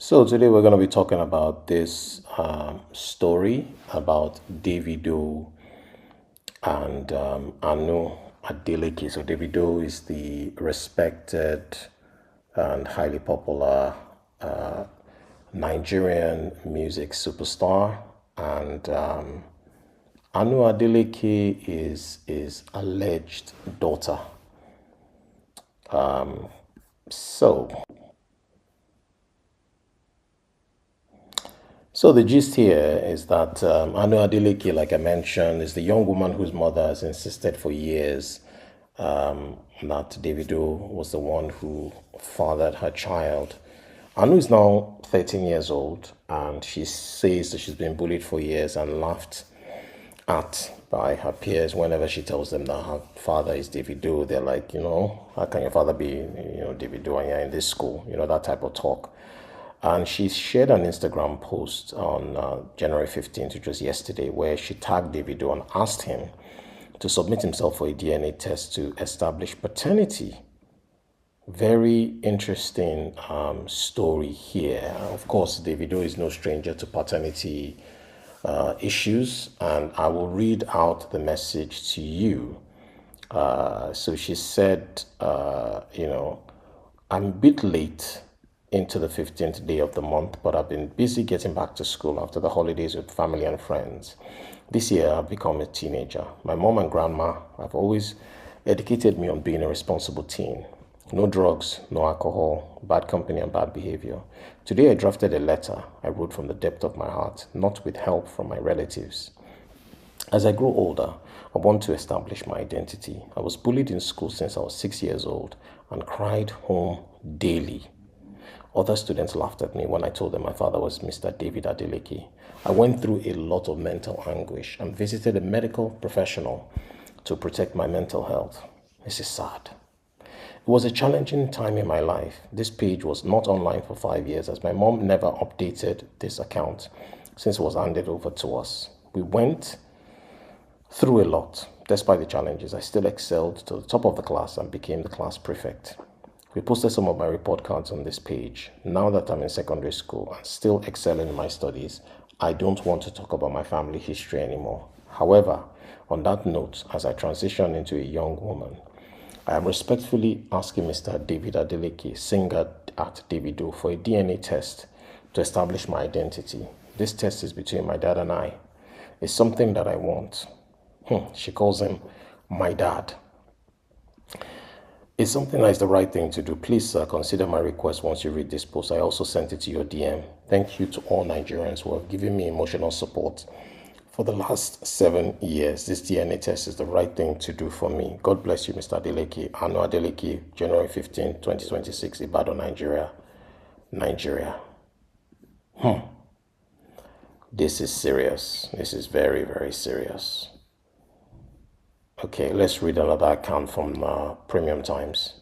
So today we're going to be talking about this story about Davido and Anu Adeleke. So Davido is the respected and highly popular Nigerian music superstar, and Anu Adeleke is his alleged daughter. So So the gist here is that Anu Adeleke, like I mentioned, is the young woman whose mother has insisted for years that Davido was the one who fathered her child. Anu is now 13 years old, and she says that she's been bullied for years and laughed at by her peers whenever she tells them that her father is Davido. They're like, how can your father be, Davido, and you're in this school? That type of talk. And she shared an Instagram post on January 15th, which was yesterday, where she tagged Davido and asked him to submit himself for a DNA test to establish paternity. Very interesting story here. Of course, Davido is no stranger to paternity issues, and I will read out the message to you. So she said, I'm a bit late into the 15th day of the month, but I've been busy getting back to school after the holidays with family and friends. This year, I've become a teenager. My mom and grandma have always educated me on being a responsible teen. No drugs, no alcohol, bad company, and bad behavior. Today, I drafted a letter I wrote from the depth of my heart, not with help from my relatives. As I grow older, I want to establish my identity. I was bullied in school since I was 6 years old and cried home daily. Other students laughed at me when I told them my father was Mr. David Adeleke. I went through a lot of mental anguish and visited a medical professional to protect my mental health. This is sad. It was a challenging time in my life. This page was not online for 5 years as my mom never updated this account since it was handed over to us. We went through a lot. Despite the challenges, I still excelled to the top of the class and became the class prefect. We posted some of my report cards on this page. Now that I'm in secondary school and still excelling in my studies, I don't want to talk about my family history anymore. However, on that note, as I transition into a young woman, I am respectfully asking Mr. David Adeleke, singer at Davido, for a DNA test to establish my identity. This test is between my dad and I. It's something that I want. She calls him my dad. It's something that is the right thing to do. Please consider my request once you read this post. I also sent it to your DM. Thank you to all Nigerians who have given me emotional support for the last 7 years. This DNA test is the right thing to do for me. God bless you, Mr. Adeleke. Anu Adeleke, January 15, 2026, Ibadan, Nigeria. Nigeria. This is serious. This is very, very serious. Okay, let's read another account from Premium Times.